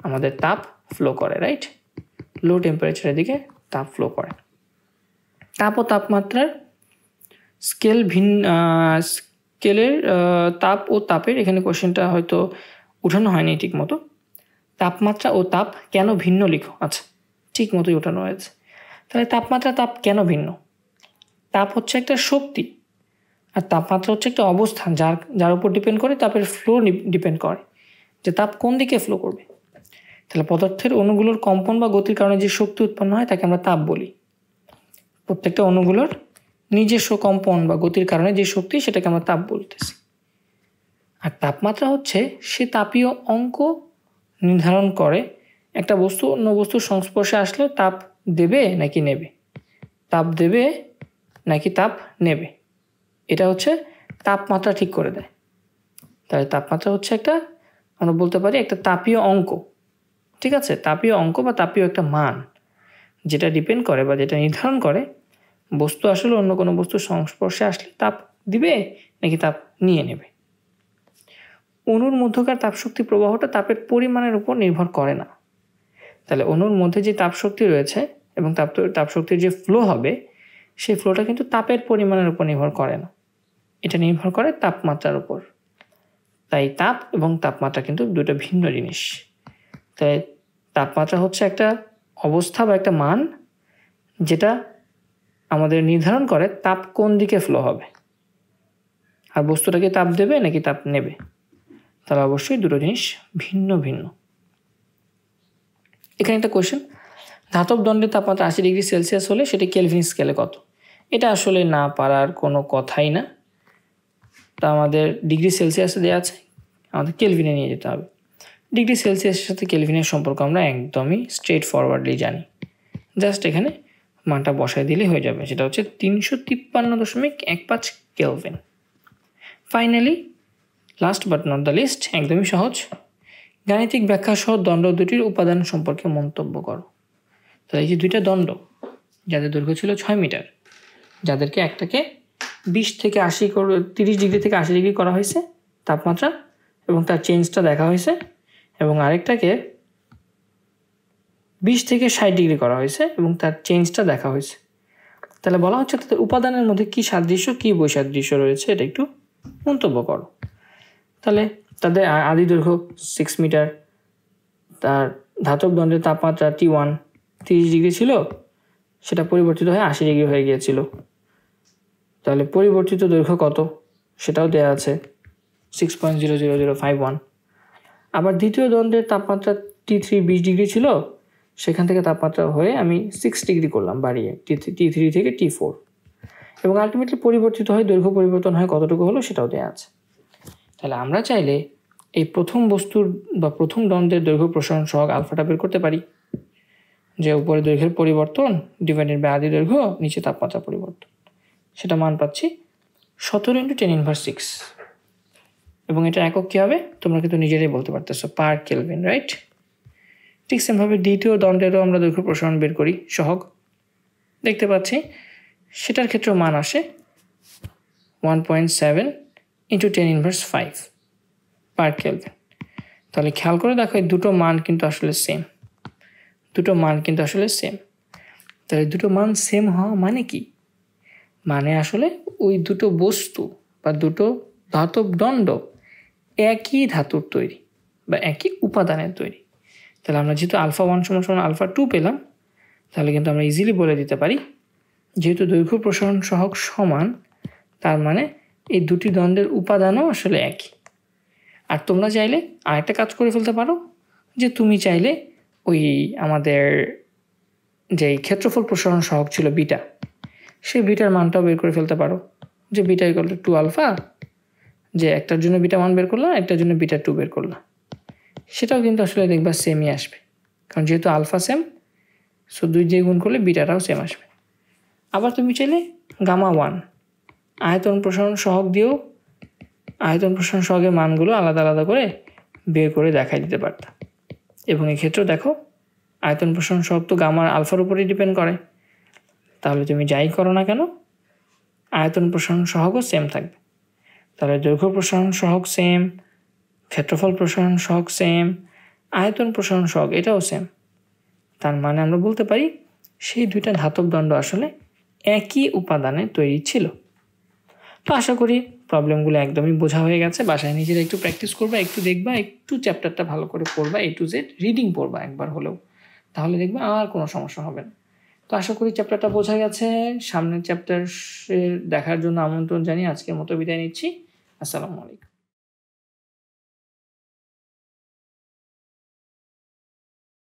আমাদের তাপ ফ্লো করে, রাইট? লো টেম্পারেচারের দিকে তাপ ফ্লো করে। তাপ ও তাপমাত্রার স্কেলের তাপ ও তাপের, এখানে কোশ্চেনটা হয়তো উঠানো হয়নি ঠিক মতো। তাপমাত্রা ও তাপ কেন ভিন্ন লিখো? আচ্ছা, ঠিক মতোই উঠানো হয়েছে। তাহলে তাপমাত্রা তাপ কেন ভিন্ন? তাপ হচ্ছে একটা শক্তি, আর তাপমাত্রা হচ্ছে একটা অবস্থান যার উপর ডিপেন্ড করে তাপের ফ্লো ডিপেন্ড করে, যে তাপ কোন দিকে ফ্লো করবে। তাহলে পদার্থের অণুগুলোর কম্পন বা গতির কারণে যে শক্তি উৎপন্ন হয় তাকে আমরা তাপ বলি। প্রত্যেকটা অণুগুলোর নিজস্ব কম্পন বা গতির কারণে যে শক্তি, সেটাকে আমরা তাপ বলতেছি। আর তাপমাত্রা হচ্ছে সে তাপীয় অঙ্ক নির্ধারণ করে একটা বস্তু অন্য বস্তুর সংস্পর্শে আসলে তাপ দেবে নাকি নেবে, তাপ দেবে নাকি তাপ নেবে, এটা হচ্ছে তাপমাত্রা ঠিক করে দেয়। তাহলে তাপমাত্রা হচ্ছে একটা, আমরা বলতে পারি একটা তাপীয় অঙ্ক, ঠিক আছে? তাপীয় অঙ্ক বা তাপীয় একটা মান, যেটা ডিপেন্ড করে বা যেটা নির্ধারণ করে বস্তু আসলে অন্য কোনো বস্তুর সংস্পর্শে আসলে তাপ দিবে নাকি তাপ নিয়ে নেবে। অণুর মধ্যকার তাপশক্তি প্রবাহটা তাপের পরিমাণের উপর নির্ভর করে না। তাহলে অণুর মধ্যে যে তাপশক্তি রয়েছে এবং তাপশক্তির যে ফ্লো হবে, সেই ফ্লোটা কিন্তু তাপের পরিমাণের উপর নির্ভর করে না, এটা নির্ভর করে তাপমাত্রার উপর। তাই তাপ এবং তাপমাত্রা কিন্তু দুটো ভিন্ন জিনিস। তাই তাপমাত্রা হচ্ছে একটা অবস্থা বা একটা মান, যেটা আমাদের নির্ধারণ করে তাপ কোন দিকে ফ্লো হবে, আর বস্তুটাকে তাপ দেবে নাকি তাপ নেবে। তাহলে অবশ্যই দুটো জিনিস ভিন্ন ভিন্ন। এখানে একটা কোয়েশ্চেন, ধাতব দণ্ডের তাপমাত্রা 80 ডিগ্রি সেলসিয়াস হলে সেটি কেলভিন স্কেলে কত? এটা আসলে না পারার কোনো কথাই না। তা আমাদের ডিগ্রি সেলসিয়াসে দেওয়া আছে, আমাদের কেলভিনে নিয়ে যেতে হবে। ডিগ্রি সেলসিয়াসের সাথে কেলভিনের সম্পর্ক আমরা একদমই স্ট্রেট ফরওয়ার্ডলি জানি। জাস্ট এখানে মানটা বসায় দিলে হয়ে যাবে, সেটা হচ্ছে 353.15 kelvin. Finally last but not the least, একদমই সহজ, গাণিতিক ব্যাখ্যা সহ দণ্ড দুটির উপাদান সম্পর্কে মন্তব্য করো। তাহলে এই যে দুইটা দণ্ড, যাদের দৈর্ঘ্য ছিল 6 মিটার, যাদেরকে একটাকে 20 থেকে 80 30 ডিগ্রি থেকে 80 ডিগ্রি করা হয়েছে তাপমাত্রা, এবং তার চেঞ্জটা দেখা হয়েছে, এবং আরেকটাকে 20 থেকে 60 ডিগ্রি করা হয়েছে এবং তার চেঞ্জটা দেখা হয়েছে। তাহলে বলা হচ্ছে তাদের উপাদানের মধ্যে কী সাদৃশ্য কী বৈসাদৃশ্য রয়েছে, এটা একটু মন্তব্য করো। তাহলে তাদের আদি দৈর্ঘ্য 6 মিটার, তার ধাতব দণ্ডের তাপমাত্রা T1 30 ডিগ্রি ছিল, সেটা পরিবর্তিত হয়ে 80 ডিগ্রি হয়ে গিয়েছিল। তাহলে পরিবর্তিত দৈর্ঘ্য কত সেটাও দেওয়া আছে, 6.00051। আবার দ্বিতীয় দণ্ডের তাপমাত্রা T3 20 ডিগ্রি ছিল, সেখান থেকে তাপমাত্রা হয়ে আমি 6 ডিগ্রি করলাম বাড়িয়ে T3 থেকে T4, এবং আলটিমেটলি পরিবর্তিত হয়ে দৈর্ঘ্য পরিবর্তন হয় কতটুকু হলো সেটাও দেওয়া আছে। তাহলে আমরা চাইলে এই প্রথম বস্তুর বা প্রথম দণ্ডের দৈর্ঘ্য প্রসারণ সহগ আলফাটা বের করতে পারি, যে উপরে দৈর্ঘ্যের পরিবর্তন ডিভাইডেড বাই আদি দৈর্ঘ্য, নিচে তাপমাত্রা পরিবর্তন, সেটা মান পাচ্ছি 17 × 10⁻⁶। এবং এটা একক কী হবে তোমরা কিন্তু নিজেরাই বলতে পারতেছো, পার কেলভিন, রাইট? ঠিক সেমভাবে দ্বিতীয় দণ্ডেরও আমরা দৈর্ঘ্য প্রসারণ বের করি সহগ, দেখতে পাচ্ছি সেটার ক্ষেত্রেও মান আসে 1.7 × 10⁻⁵ পার কেলভিন। তাহলে খেয়াল করে দেখো এই দুটো মান কিন্তু আসলে সেম, তাহলে দুটো মান সেম হওয়া মানে কি? মানে আসলে ওই দুটো বস্তু বা দুটো ধাতব দণ্ড একই ধাতুর তৈরি বা একই উপাদানের তৈরি। তাহলে আমরা যেহেতু α1 = α2 পেলাম, তাহলে কিন্তু আমরা ইজিলি বলে দিতে পারি যেহেতু দৈর্ঘ্য প্রসারণ সহগ সমান, তার মানে এই দুটি দণ্ডের উপাদানও আসলে একই। আর তোমরা চাইলে আরেকটা কাজ করে ফেলতে পারো, যে তুমি চাইলে ওই আমাদের যেই ক্ষেত্রফল প্রসারণ সহগ ছিল বিটা, সেই বিটার মানটাও বের করে ফেলতে পারো, যে বিটা = 2α, যে একটার জন্য বিটা 1 বের করলাম, একটার জন্য বিটা 2 বের করলাম, সেটাও কিন্তু আসলে দেখবা সেমই আসবে, কারণ যেহেতু আলফা সেম, সো 2 দিয়ে গুণ করলে বিটাটাও সেম আসবে। আবার তুমি চাইলে Γ1 আয়তন প্রসারণ সহগ দিয়েও আয়তন প্রসারণ সহগের মানগুলো আলাদা আলাদা করে বের করে দেখাই দিতে পারতাম। এবং এক্ষেত্রেও দেখো আয়তন প্রসারণ সহগ তো গামার আলফার উপরেই ডিপেন্ড করে, তাহলে তুমি যাই করো না কেন আয়তন প্রসারণ সহগও সেম থাকবে। তাহলে দৈর্ঘ্য প্রসারণ সহগ সেম, ক্ষেত্রফল প্রসারণ সহগ সেম, আয়তন প্রসারণ সহগ এটাও সেম। তার মানে আমরা বলতে পারি সেই দুইটা ধাতব দণ্ড আসলে একই উপাদানে তৈরি ছিল। তো আশা করি প্রবলেমগুলো একদমই বোঝা হয়ে গেছে। বাসায় নিজেরা একটু প্র্যাকটিস করবা, একটু দেখবা, একটু চ্যাপ্টারটা ভালো করে পড়বা, A to Z রিডিং পড়বা একবার হলেও, তাহলে দেখবা আর কোনো সমস্যা হবে না। তো আশা করি চ্যাপ্টারটা বোঝা গেছে। সামনের চ্যাপ্টার দেখার জন্য আমন্ত্রণ জানিয়ে আজকের মতো বিদায় নিচ্ছি। আসসালামু আলাইকুম।